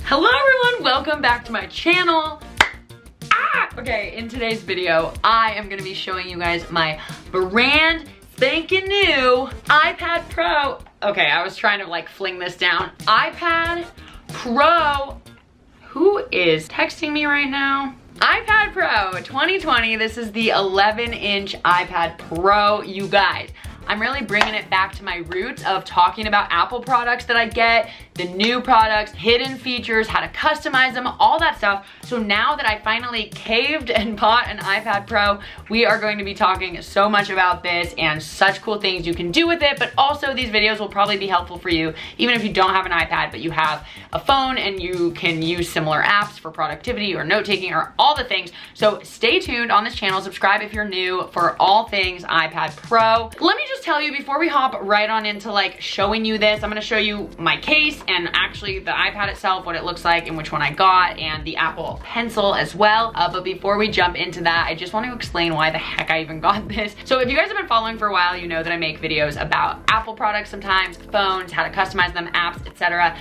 Hello everyone, welcome back to my channel. Okay, in today's video, I am gonna be showing you guys my brand spanking new iPad Pro. Okay, I was trying to like fling this down. iPad Pro. Who is texting me right now? iPad Pro 2020. This is the 11-inch iPad Pro, you guys. I'm really bringing it back to my roots of talking about Apple products that I get, the new products, hidden features, how to customize them, all that stuff. So now that I finally caved and bought an iPad Pro, we are going to be talking so much about this and such cool things you can do with it, but also these videos will probably be helpful for you, even if you don't have an iPad, but you have a phone and you can use similar apps for productivity or note-taking or all the things. So stay tuned on this channel, subscribe if you're new for all things iPad Pro. Let me just tell you before we hop right on into like showing you this, I'm gonna show you my case and actually the iPad itself, what it looks like and which one I got, and the Apple Pencil as well. But before we jump into that, I just want to explain why the heck I even got this. So if you guys have been following for a while, you know that I make videos about Apple products sometimes, phones, how to customize them, apps, etc.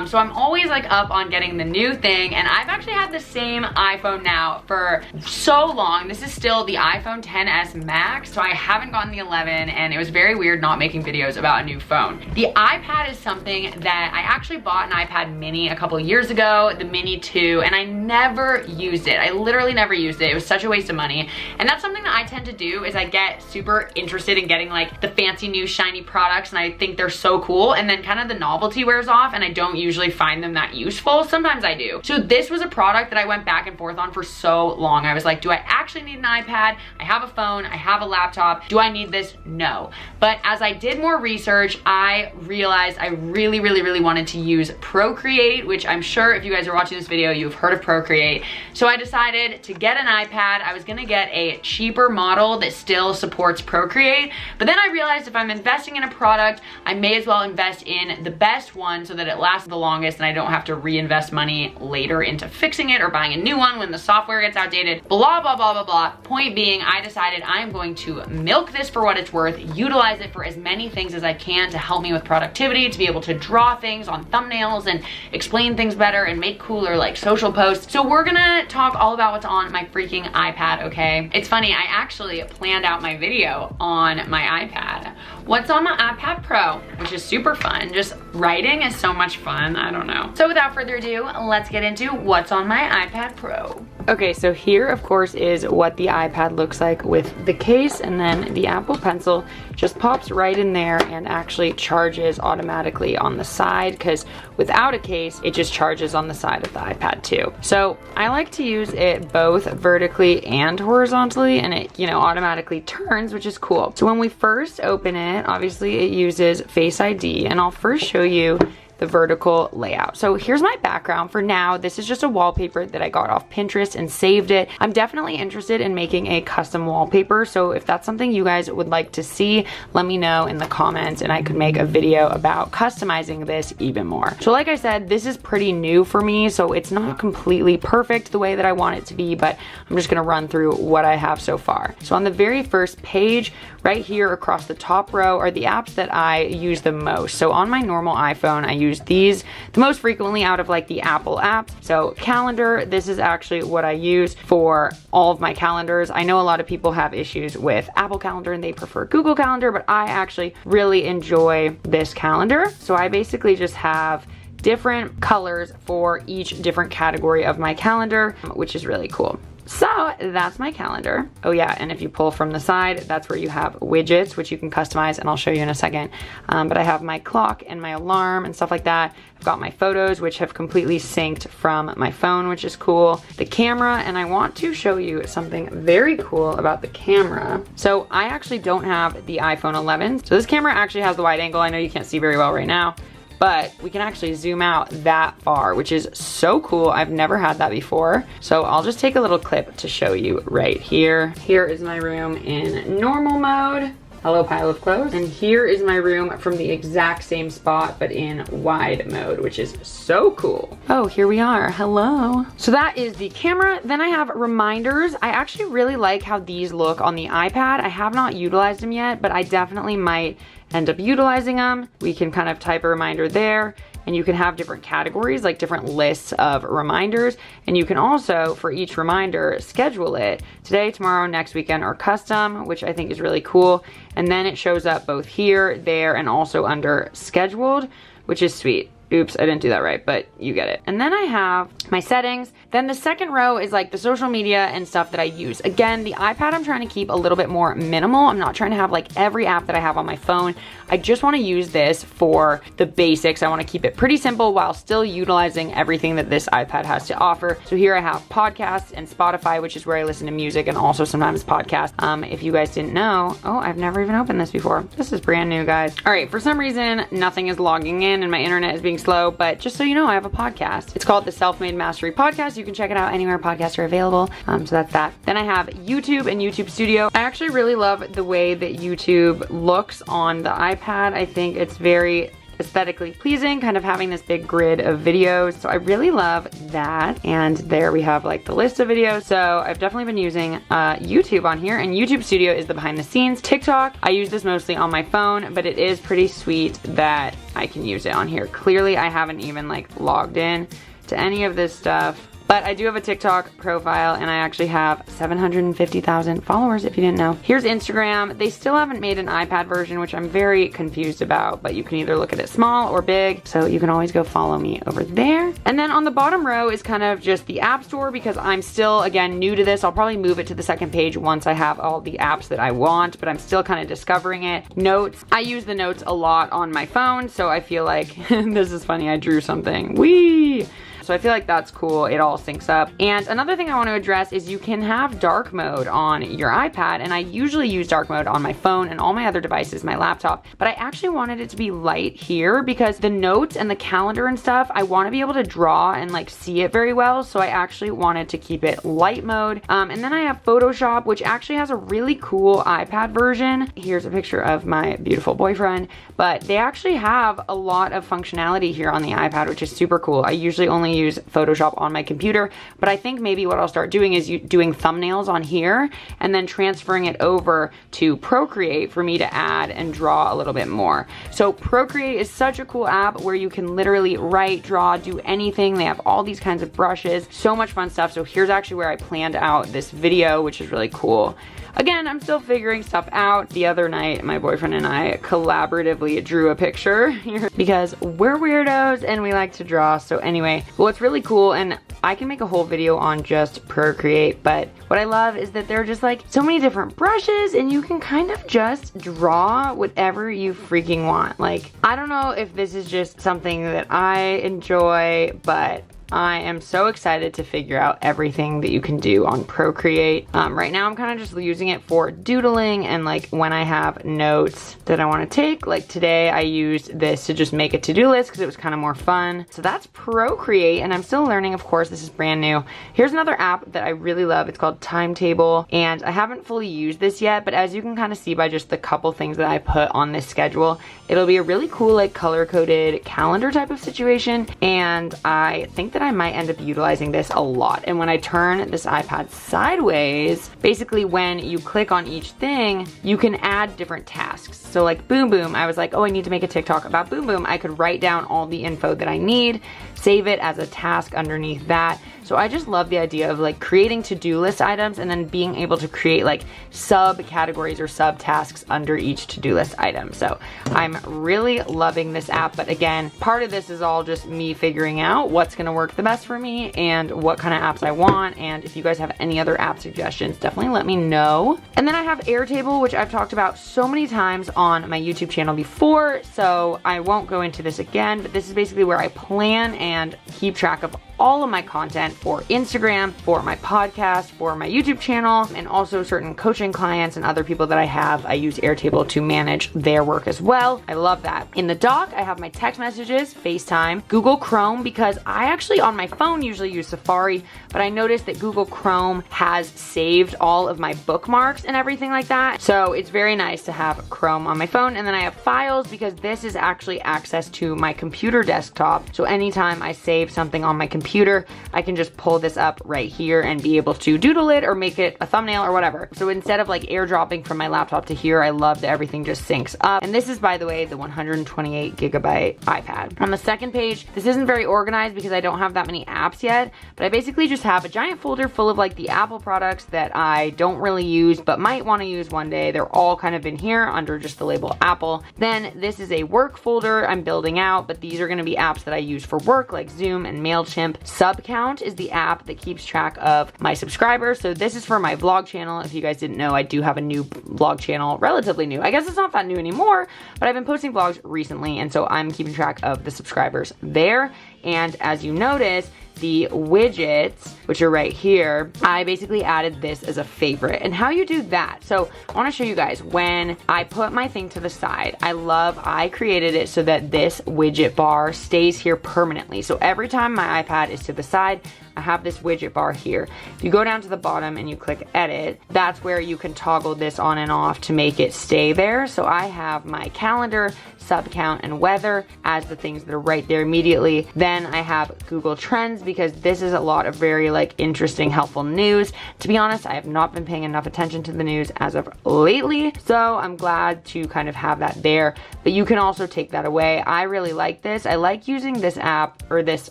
So I'm always like up on getting the new thing, and I've actually had the same iPhone now for so long. This is still the iPhone XS Max, so I haven't gotten the 11, and it was very weird not making videos about a new phone. The iPad is something that I actually bought an iPad mini a couple years ago, the mini 2, and I never used it. I literally never used it. It was such a waste of money. And that's something that I tend to do, is I get super interested in getting like the fancy new shiny products, and I think they're so cool, and then kind of the novelty wears off and I don't usually find them that useful. Sometimes I do. So this was a product that I went back and forth on for so long. I was like, do I actually need an iPad? I have a phone, I have a laptop. Do I need this? No. But as I did more research, I realized I really wanted to use Procreate, which I'm sure if you guys are watching this video, you've heard of Procreate. So I decided to get an iPad. I was gonna get a cheaper model that still supports Procreate, but then I realized if I'm investing in a product, I may as well invest in the best one so that it lasts the longest and I don't have to reinvest money later into fixing it or buying a new one when the software gets outdated, blah, blah, blah, blah, blah. Point being, I decided I am going to milk this for what it's worth, utilize it for as many things as I can to help me with productivity, to be able to draw things on thumbnails and explain things better and make cooler like social posts. So we're gonna talk all about what's on my freaking iPad, okay? It's funny, I actually planned out my video on my iPad. What's on my iPad Pro, which is super fun. Just writing is so much fun, I don't know. So without further ado, let's get into what's on my iPad Pro. Okay, so here of course is what the iPad looks like with the case, and then the Apple Pencil just pops right in there and actually charges automatically on the side, because without a case, it just charges on the side of the iPad too. So I like to use it both vertically and horizontally, and it, you know, automatically turns, which is cool. So when we first open it, obviously it uses Face ID, and I'll first show you the vertical layout. So here's my background for now. This is just a wallpaper that I got off Pinterest and saved it. I'm definitely interested in making a custom wallpaper, so if that's something you guys would like to see, let me know in the comments and I could make a video about customizing this even more. So like I said, this is pretty new for me, so it's not completely perfect the way that I want it to be, but I'm just gonna run through what I have so far. So on the very first page, right here across the top row are the apps that I use the most. So on my normal iPhone, I use these the most frequently out of like the Apple apps. So calendar, this is actually what I use for all of my calendars. I know a lot of people have issues with Apple Calendar and they prefer Google Calendar, but I actually really enjoy this calendar. So I basically just have different colors for each different category of my calendar, which is really cool. So that's my calendar. Oh yeah, and if you pull from the side, that's where you have widgets, which you can customize, and I'll show you in a second. But I have my clock and my alarm and stuff like that. I've got my photos, which have completely synced from my phone, which is cool. The camera, and I want to show you something very cool about the camera. So I actually don't have the iPhone 11. So this camera actually has the wide angle. I know you can't see very well right now, but we can actually zoom out that far, which is so cool. I've never had that before. So I'll just take a little clip to show you right here. Here is my room in normal mode. Hello, pile of clothes. And here is my room from the exact same spot, but in wide mode, which is so cool. Oh, here we are. Hello. So that is the camera. Then I have reminders. I actually really like how these look on the iPad. I have not utilized them yet, but I definitely might end up utilizing them. We can kind of type a reminder there. and you can have different categories, like different lists of reminders. And you can also, for each reminder, schedule it today, tomorrow, next weekend, or custom, which I think is really cool. And then it shows up both here, there, and also under scheduled, which is sweet. Oops, I didn't do that right, but you get it. And then I have my settings. Then the second row is like the social media and stuff that I use. Again, the iPad I'm trying to keep a little bit more minimal. I'm not trying to have like every app that I have on my phone. I just want to use this for the basics. I want to keep it pretty simple while still utilizing everything that this iPad has to offer. So here I have podcasts and Spotify, which is where I listen to music and also sometimes podcasts. If you guys didn't know, oh, I've never even opened this before. This is brand new, guys. All right, for some reason, nothing is logging in and my internet is being slow, but just so you know, I have a podcast. It's called the Self-Made Mastery Podcast. You can check it out anywhere podcasts are available. So that's that. Then I have YouTube and YouTube Studio. I actually really love the way that YouTube looks on the iPad. I think it's very aesthetically pleasing, kind of having this big grid of videos. So I really love that. And there we have like the list of videos. So I've definitely been using YouTube on here, and YouTube Studio is the behind the scenes. TikTok, I use this mostly on my phone, but it is pretty sweet that I can use it on here. Clearly I haven't even like logged in to any of this stuff. But I do have a TikTok profile, and I actually have 750,000 followers, if you didn't know. Here's Instagram. They still haven't made an iPad version, which I'm very confused about, but you can either look at it small or big, so you can always go follow me over there. And then on the bottom row is kind of just the App Store, because I'm still, again, new to this. I'll probably move it to the second page once I have all the apps that I want, but I'm still kind of discovering it. Notes. I use the notes a lot on my phone, so I feel like, this is funny, I drew something. Whee! So I feel like that's cool. It all syncs up. And another thing I want to address is you can have dark mode on your iPad, and I usually use dark mode on my phone and all my other devices, my laptop, but I actually wanted it to be light here because the notes and the calendar and stuff, I want to be able to draw and like see it very well. So I actually wanted to keep it light mode. And then I have Photoshop, which actually has a really cool iPad version. Here's a picture of my beautiful boyfriend, but they actually have a lot of functionality here on the iPad, which is super cool. I usually only use Photoshop on my computer, but I think maybe what I'll start doing is doing thumbnails on here and then transferring it over to Procreate for me to add and draw a little bit more. So Procreate is such a cool app where you can literally write, draw, do anything. They have all these kinds of brushes, so much fun stuff. So here's actually where I planned out this video, which is really cool. Again, I'm still figuring stuff out. The other night, my boyfriend and I collaboratively drew a picture here because we're weirdos and we like to draw. So anyway, what's really cool, and I can make a whole video on just Procreate, but what I love is that there are just like so many different brushes and you can kind of just draw whatever you freaking want. Like, I don't know if this is just something that I enjoy, but I am so excited to figure out everything that you can do on Procreate. Right now I'm kind of just using it for doodling and like when I have notes that I want to take. Like today I used this to just make a to-do list because it was kind of more fun. So that's Procreate, and I'm still learning, of course. This is brand new. Here's another app that I really love. It's called Timetable, and I haven't fully used this yet, but as you can kind of see by just the couple things that I put on this schedule, it'll be a really cool like color-coded calendar type of situation, and I think that I might end up utilizing this a lot. And when I turn this iPad sideways, basically when you click on each thing, you can add different tasks. So like Boom Boom, I was like, oh, I need to make a TikTok about Boom Boom. I could write down all the info that I need, save it as a task underneath that. So I just love the idea of like creating to-do list items and then being able to create like subcategories or subtasks under each to-do list item. So I'm really loving this app, but again, part of this is all just me figuring out what's gonna work the best for me and what kind of apps I want. And if you guys have any other app suggestions, definitely let me know. And then I have Airtable, which I've talked about so many times on my YouTube channel before, so I won't go into this again, but this is basically where I plan and keep track of all of my content for Instagram, for my podcast, for my YouTube channel, and also certain coaching clients and other people that I have. I use Airtable to manage their work as well. I love that. In the dock, I have my text messages, FaceTime, Google Chrome, because I actually on my phone usually use Safari, but I noticed that Google Chrome has saved all of my bookmarks and everything like that. So it's very nice to have Chrome on my phone. And then I have Files, because this is actually access to my computer desktop. So anytime I save something on my computer, computer, I can just pull this up right here and be able to doodle it or make it a thumbnail or whatever. So instead of like airdropping from my laptop to here, I love that everything just syncs up. And this is, by the way, the 128 gigabyte iPad. On the second page, this isn't very organized because I don't have that many apps yet, but I basically just have a giant folder full of like the Apple products that I don't really use but might want to use one day. They're all kind of in here under just the label Apple. Then this is a work folder I'm building out, but these are going to be apps that I use for work like Zoom and MailChimp. SubCount is the app that keeps track of my subscribers. So this is for my vlog channel. If you guys didn't know, I do have a new vlog channel, relatively new. I guess it's not that new anymore, but I've been posting vlogs recently, and so I'm keeping track of the subscribers there. And as you notice, the widgets, which are right here, I basically added this as a favorite. And how you do that, so I want to show you guys, when I put my thing to the side, I created it so that this widget bar stays here permanently. So every time my iPad is to the side, I have this widget bar here. If you go down to the bottom and you click edit, that's where you can toggle this on and off to make it stay there. So I have my calendar, SubCount, and weather as the things that are right there immediately. Then I have Google Trends because this is a lot of very like interesting, helpful news. To be honest, I have not been paying enough attention to the news as of lately, so I'm glad to kind of have that there, but you can also take that away. I really like this. I like using this app or this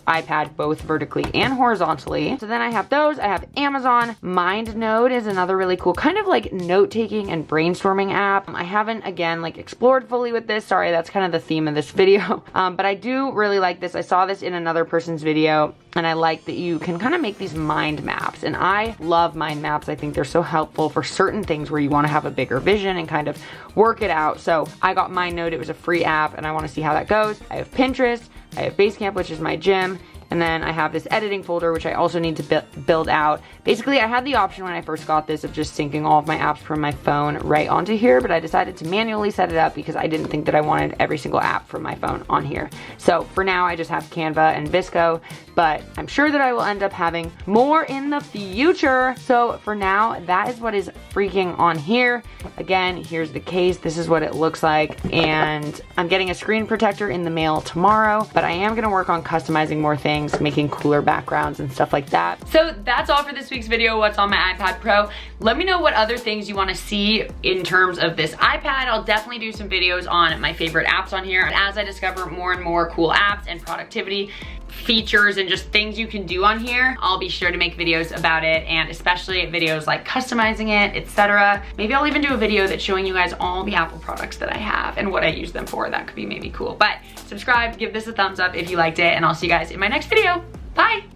iPad both vertically and horizontally. So then I have those. I have Amazon. MindNode is another really cool kind of like note-taking and brainstorming app. I haven't, again, like explored fully with this. Sorry, that's kind of the theme of this video. But I do really like this. I saw this in another person's video, and I like that you can kind of make these mind maps. And I love mind maps. I think they're so helpful for certain things where you want to have a bigger vision and kind of work it out. So I got MindNode. It was a free app, and I want to see how that goes. I have Pinterest. I have Basecamp, which is my gym. And then I have this editing folder, which I also need to build out. Basically, I had the option when I first got this of just syncing all of my apps from my phone right onto here, but I decided to manually set it up because I didn't think that I wanted every single app from my phone on here. So for now, I just have Canva and Visco, but I'm sure that I will end up having more in the future. So for now, that is what is freaking on here. Again, here's the case. This is what it looks like. And I'm getting a screen protector in the mail tomorrow, but I am gonna work on customizing more things, making cooler backgrounds and stuff like that. So that's all for this week's video, what's on my iPad Pro. Let me know what other things you want to see in terms of this iPad. I'll definitely do some videos on my favorite apps on here. As I discover more and more cool apps and productivity features and just things you can do on here, I'll be sure to make videos about it, and especially videos like customizing it, etc. Maybe I'll even do a video that's showing you guys all the Apple products that I have and what I use them for. That could be maybe cool. But subscribe, give this a thumbs up if you liked it, and I'll see you guys in my next video. Bye!